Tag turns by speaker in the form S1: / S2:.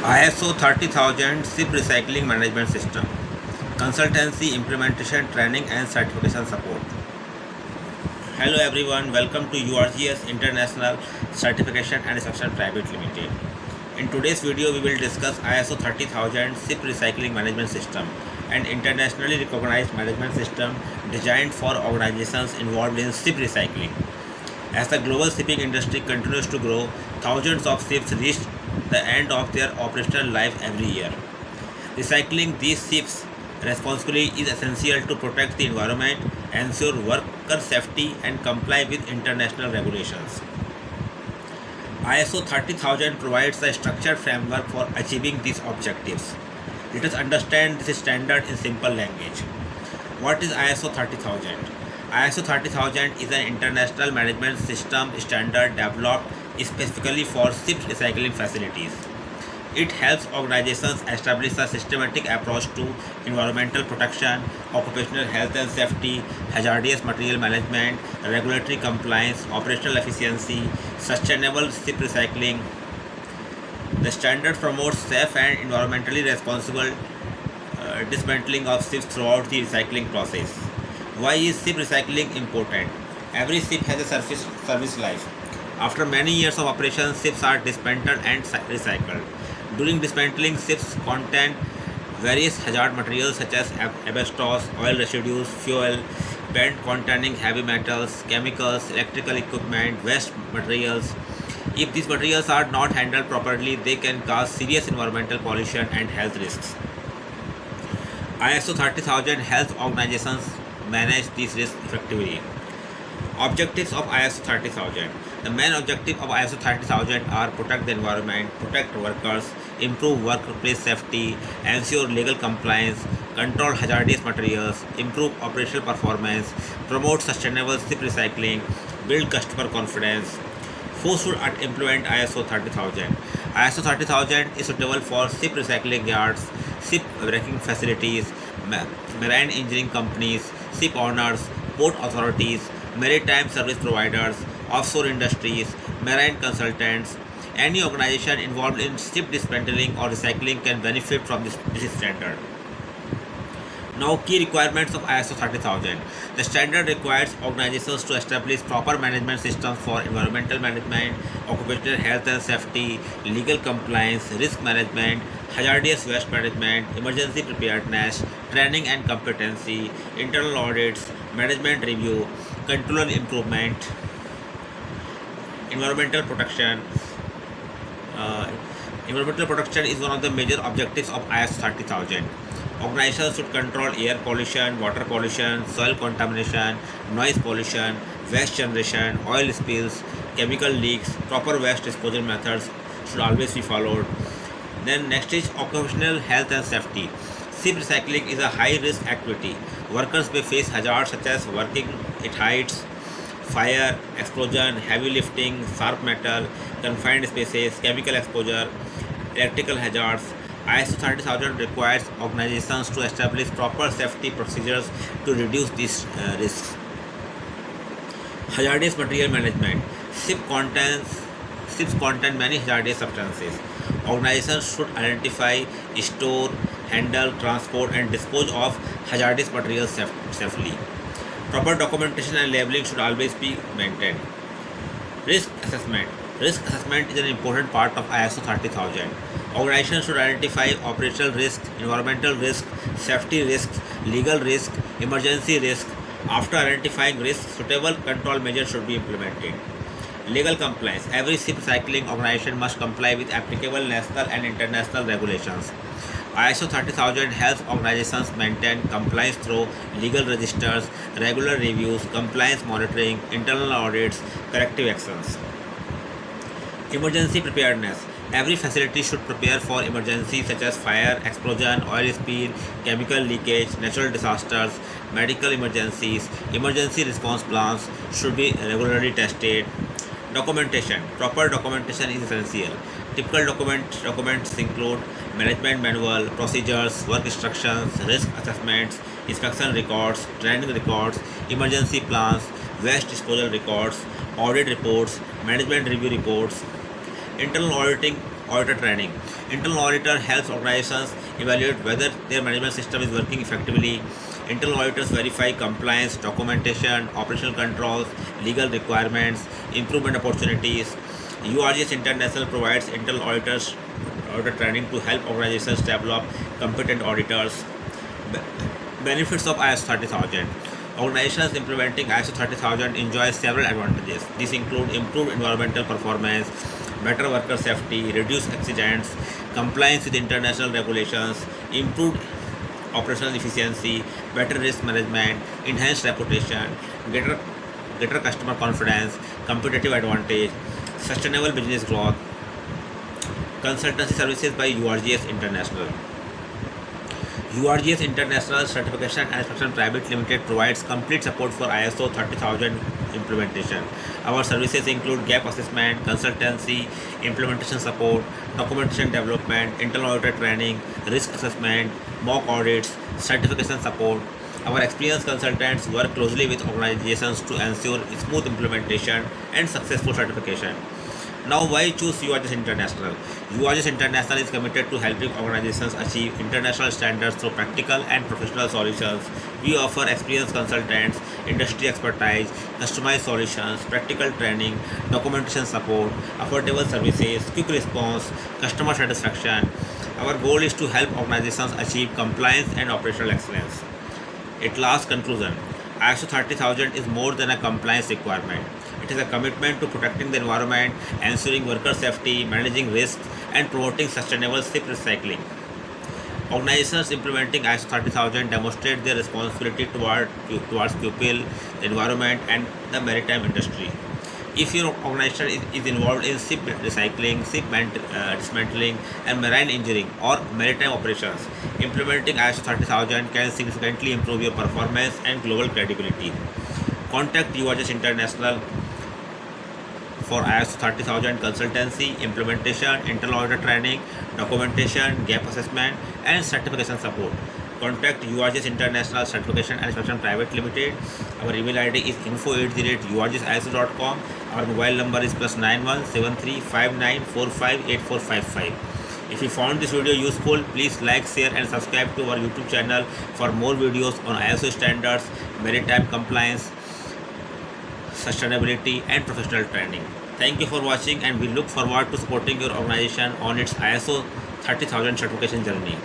S1: ISO 30,000 SIP Recycling Management System, Consultancy, Implementation, Training and Certification Support. Hello everyone, welcome to URGS International Certification and Inspection Private Limited. In today's video, we will discuss ISO 30,000 SIP Recycling Management System, an internationally recognized management system designed for organizations involved in SIP recycling. As the global shipping industry continues to grow, thousands of ships reach the end of their operational life every year. Recycling these ships responsibly is essential to protect the environment, ensure worker safety, and comply with international regulations. ISO 30,000 provides a structured framework for achieving these objectives. Let us understand this standard in simple language. What is ISO 30,000? ISO 30,000 is an international management system standard developed specifically for ship recycling facilities. It helps organizations establish a systematic approach to environmental protection, occupational health and safety, hazardous material management, regulatory compliance, operational efficiency, sustainable ship recycling. The standard promotes safe and environmentally responsible dismantling of ships throughout the recycling process. Why is ship recycling important? Every ship has a service life. After many years of operation, ships are dismantled and recycled. During dismantling, ships contain various hazard materials such as asbestos, oil residues, fuel, paint containing heavy metals, chemicals, electrical equipment, waste materials. If these materials are not handled properly, they can cause serious environmental pollution and health risks. ISO 30,000 helps organizations manage these risks effectively. Objectives of ISO 30,000. The main objective of ISO 30,000 are protect the environment, protect workers, improve workplace safety, ensure legal compliance, control hazardous materials, improve operational performance, promote sustainable ship recycling, build customer confidence. Who should implement ISO 30,000? ISO 30,000 is suitable for ship recycling yards, ship wrecking facilities, marine engineering companies, ship owners, port authorities, maritime service providers, offshore industries, marine consultants. Any organization involved in ship dismantling or recycling can benefit from this standard. Now, key requirements of ISO 30,000. The standard requires organizations to establish proper management systems for environmental management, occupational health and safety, legal compliance, risk management, hazardous waste management, emergency preparedness, training and competency, internal audits, management review, control improvement, environmental protection. Environmental protection is one of the major objectives of ISO 30,000. Organizations should control air pollution, water pollution, soil contamination, noise pollution, waste generation, oil spills, chemical leaks. Proper waste disposal methods should always be followed. Then next is occupational health and safety. Ship recycling is a high-risk activity. Workers may face hazards such as working at heights, fire, explosion, heavy lifting, sharp metal, confined spaces, chemical exposure, electrical hazards. ISO 30,000 requires organizations to establish proper safety procedures to reduce these risks. Hazardous material management. Ships contain many hazardous substances. Organizations should identify, store, handle, transport, and dispose of hazardous materials safely. Proper documentation and labeling should always be maintained. Risk assessment. Risk assessment is an important part of ISO 30,000. Organizations should identify operational risk, environmental risk, safety risks, legal risk, emergency risk. After identifying risks, suitable control measures should be implemented. Legal compliance. Every ship recycling organization must comply with applicable national and international regulations. ISO 30,000 helps organizations maintain compliance through legal registers, regular reviews, compliance monitoring, internal audits, corrective actions. Emergency preparedness. Every facility should prepare for emergencies such as fire, explosion, oil spill, chemical leakage, natural disasters, medical emergencies. Emergency response plans should be regularly tested. Documentation. Proper documentation is essential. Typical documents include management manual, procedures, work instructions, risk assessments, inspection records, training records, emergency plans, waste disposal records, audit reports, management review reports. Internal auditor training. Internal auditor helps organizations evaluate whether their management system is working effectively. Internal auditors verify compliance, documentation, operational controls, legal requirements, improvement opportunities. URGS International provides internal auditor training to help organizations develop competent auditors. Benefits of ISO 30000. Organizations implementing ISO 30000 enjoy several advantages. These include improved environmental performance, better worker safety, reduced accidents, compliance with international regulations, improved operational efficiency, better risk management, enhanced reputation, greater customer confidence, competitive advantage, sustainable business growth. Consultancy services by URGS International. URGS International Certification and Inspection Private Limited provides complete support for ISO 30000 implementation. Our services include gap assessment, consultancy, implementation support, documentation development, internal auditor training, risk assessment, mock audits, certification support. Our experienced consultants work closely with organizations to ensure smooth implementation and successful certification. Now, why choose URGS International? URGS International is committed to helping organizations achieve international standards through practical and professional solutions. We offer experienced consultants, industry expertise, customized solutions, practical training, documentation support, affordable services, quick response, customer satisfaction. Our goal is to help organizations achieve compliance and operational excellence. At last, conclusion. ISO 30000 is more than a compliance requirement. It is a commitment to protecting the environment, ensuring worker safety, managing risks, and promoting sustainable ship recycling. Organizations implementing ISO 30000 demonstrate their responsibility towards people, the environment, and the maritime industry. If your organization is involved in ship recycling, dismantling, and marine engineering or maritime operations, implementing ISO 30000 can significantly improve your performance and global credibility. Contact URGS International for ISO 30000 consultancy, implementation, internal auditor training, documentation, gap assessment, and certification support. Contact URGS International Certification and Inspection Private Limited. Our email ID is info@urgsiso.com. Our mobile number is +91 73 59 45 8455. If you found this video useful, please like, share, and subscribe to our YouTube channel for more videos on ISO standards, maritime compliance, sustainability, and professional training. Thank you for watching, and we look forward to supporting your organization on its ISO 30000 certification journey.